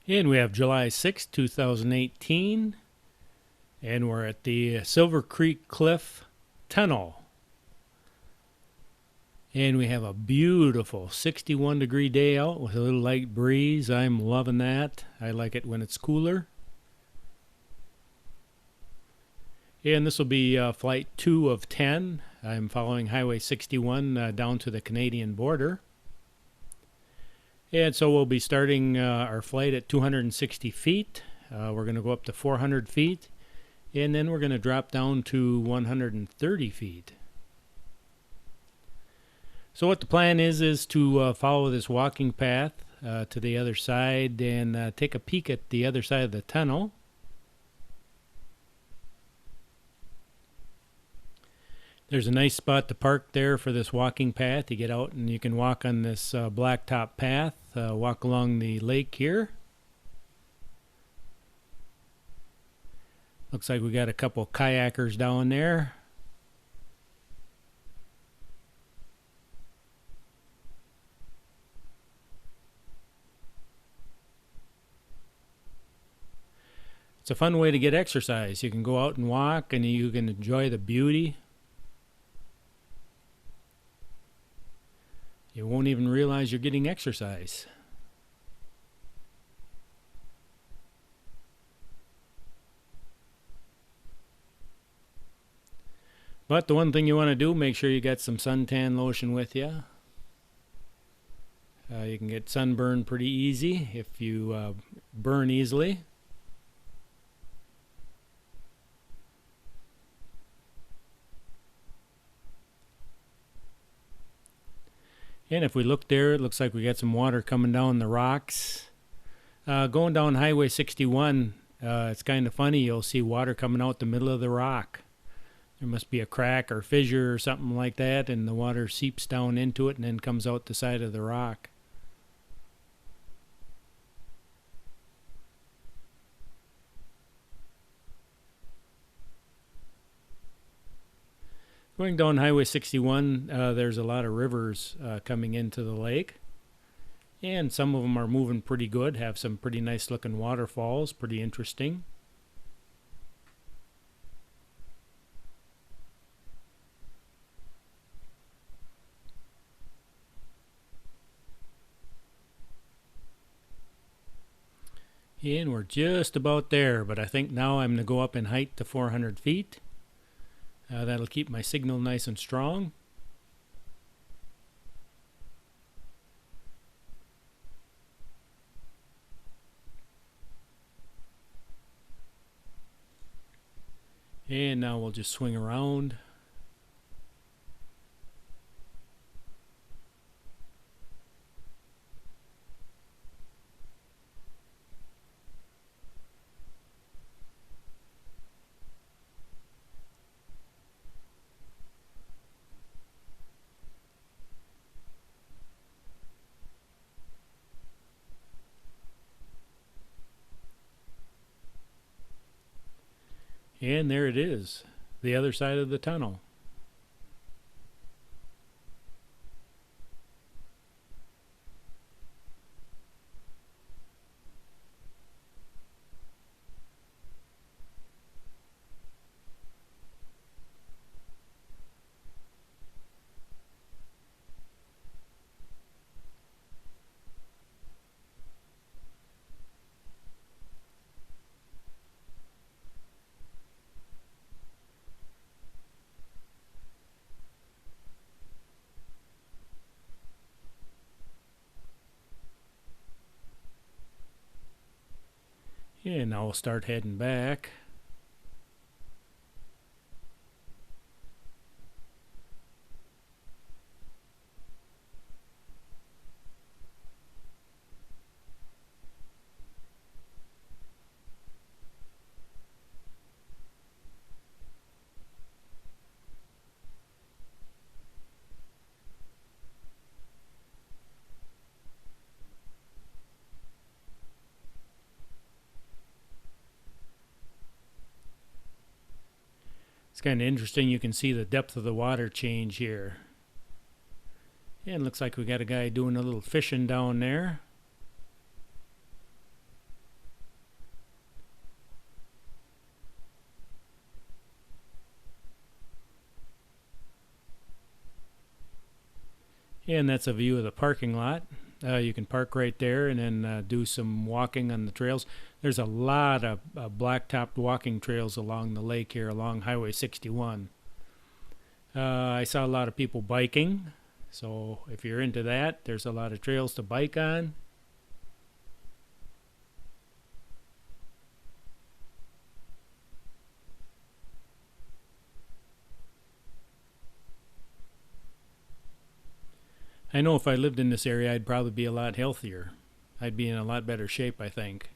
And we have July 6th, 2018, and we're at the Silver Creek Cliff Tunnel. And we have a beautiful 61-degree day out with a little light breeze. I'm loving that. I like it when it's cooler. And this will be flight 2 of 10. I'm following Highway 61 down to the Canadian border. And so we'll be starting our flight at 260 feet. We're going to go up to 400 feet. And then we're going to drop down to 130 feet. So what the plan is to follow this walking path to the other side and take a peek at the other side of the tunnel. There's a nice spot to park there for this walking path. You get out and you can walk on this blacktop path, walk along the lake here. Looks like we got a couple kayakers down there. It's a fun way to get exercise. You can go out and walk and you can enjoy the beauty. You won't even realize you're getting exercise. But the one thing you want to do, make sure you got some suntan lotion with you. You can get sunburn pretty easy if you burn easily. And if we look there, it looks like we got some water coming down the rocks. Going down Highway 61, it's kind of funny. You'll see water coming out the middle of the rock. There must be a crack or fissure or something like that, and the water seeps down into it and then comes out the side of the rock. Going down Highway 61, there's a lot of rivers coming into the lake. And some of them are moving pretty good, have some pretty nice looking waterfalls, pretty interesting. And we're just about there, but I think now I'm going to go up in height to 400 feet. That'll keep my signal nice and strong. And now we'll just swing around. And there it is, the other side of the tunnel. And now we'll start heading back. It's kind of interesting. You can see the depth of the water change here. And looks like we got a guy doing a little fishing down there. And that's a view of the parking lot. You can park right there and then do some walking on the trails. There's a lot of black-topped walking trails along the lake here, along Highway 61. I saw a lot of people biking, so if you're into that, there's a lot of trails to bike on. I know if I lived in this area, I'd probably be a lot healthier. I'd be in a lot better shape, I think.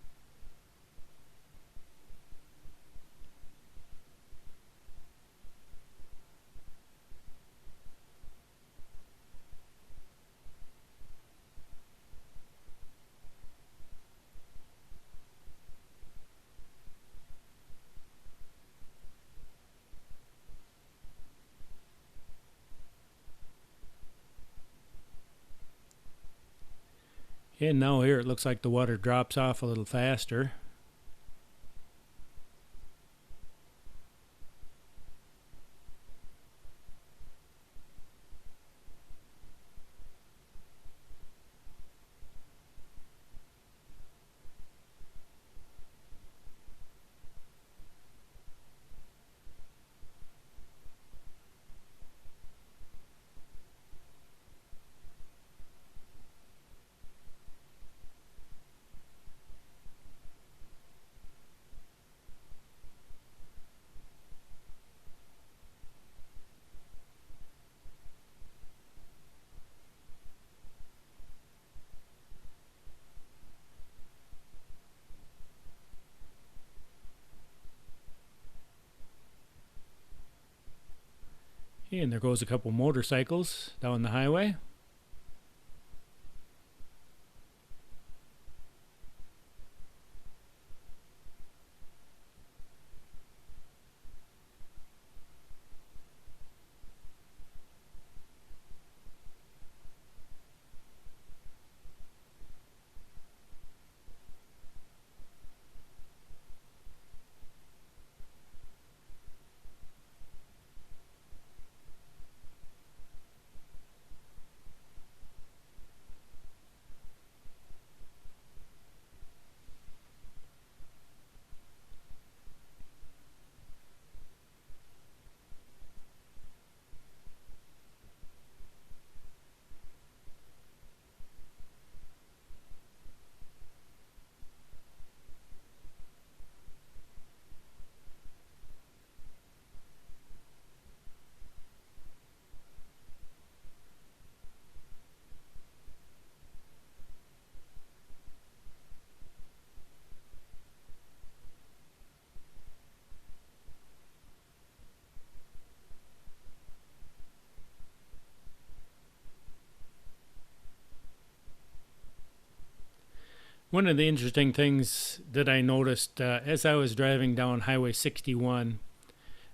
And now here it looks like the water drops off a little faster. And there goes a couple motorcycles down the highway. One of the interesting things that I noticed as I was driving down Highway 61,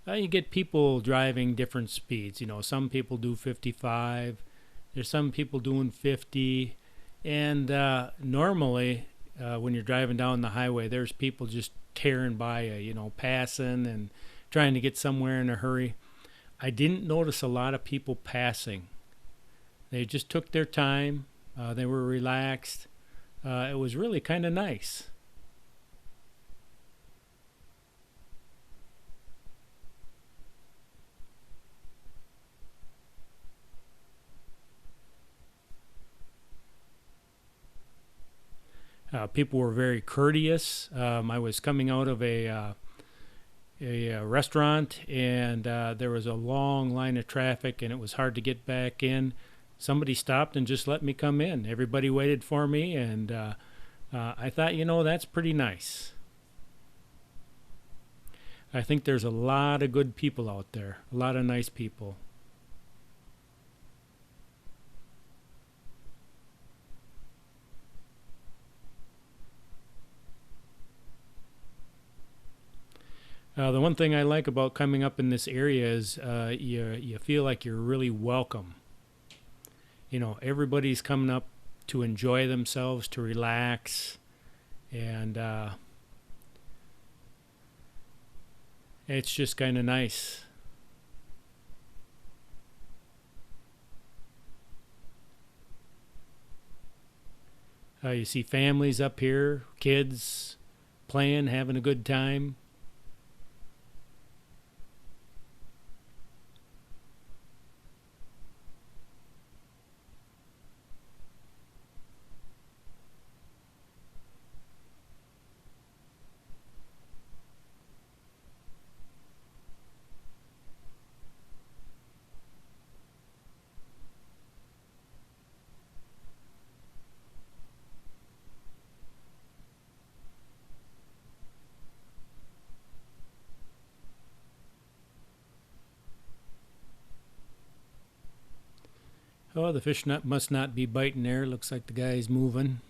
you get people driving different speeds. You know, some people do 55, there's some people doing 50, and normally when you're driving down the highway, there's people just tearing by you, you know, passing and trying to get somewhere in a hurry. I didn't notice a lot of people passing. They just took their time, they were relaxed. It was really kind of nice. People were very courteous. I was coming out of a restaurant, and there was a long line of traffic, and it was hard to get back in. Somebody stopped and just let me come in. Everybody waited for me, and I thought, you know, that's pretty nice. I think there's a lot of good people out there, a lot of nice people. The one thing I like about coming up in this area is you feel like you're really welcome. You know, everybody's coming up to enjoy themselves, to relax, and it's just kind of nice. You see families up here, kids playing, having a good time. Oh, the fish must not be biting there. Looks like the guy's moving.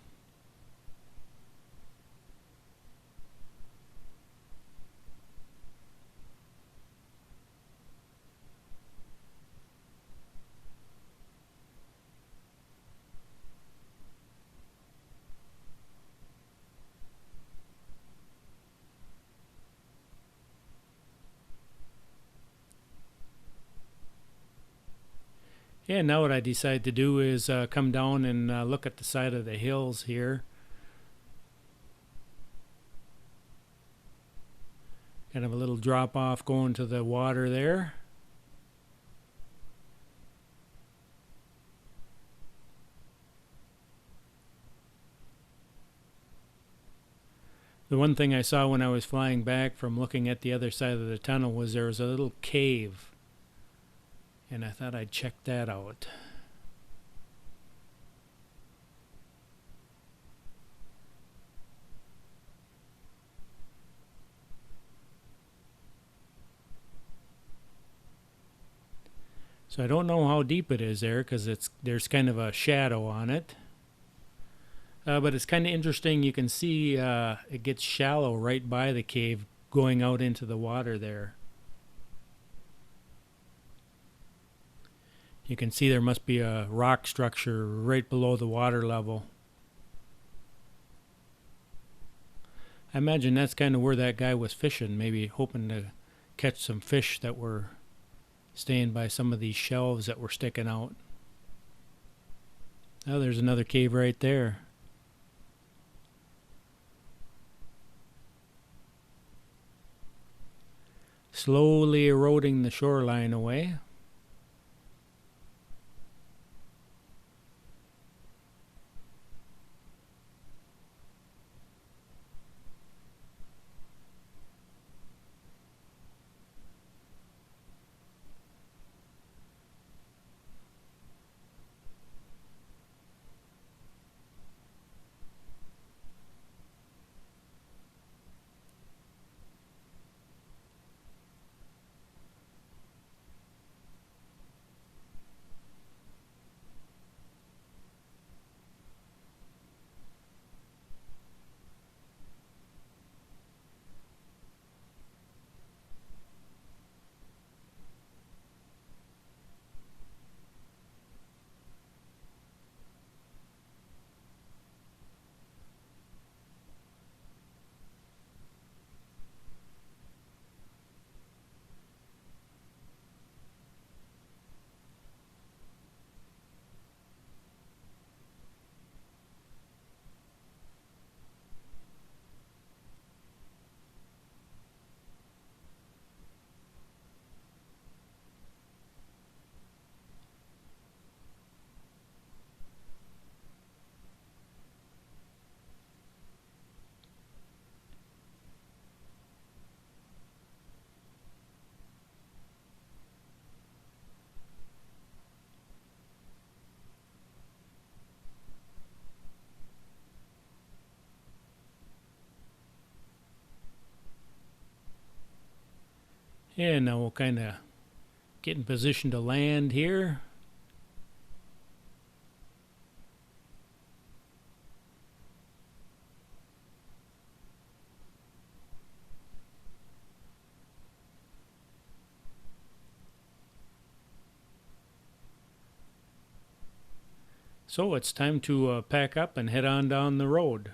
Yeah, now what I decide to do is come down and look at the side of the hills here. Kind of a little drop off going to the water there. The one thing I saw when I was flying back from looking at the other side of the tunnel was there was a little cave. And I thought I'd check that out. So I don't know how deep it is there because there's kind of a shadow on it. But it's kind of interesting. You can see it gets shallow right by the cave going out into the water there. You can see there must be a rock structure right below the water level. I imagine that's kind of where that guy was fishing, maybe hoping to catch some fish that were staying by some of these shelves that were sticking out. Oh, there's another cave right there. Slowly eroding the shoreline away. And now we'll kind of get in position to land here. So it's time to pack up and head on down the road.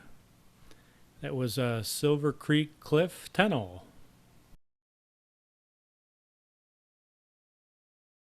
That was Silver Creek Cliff Tunnel.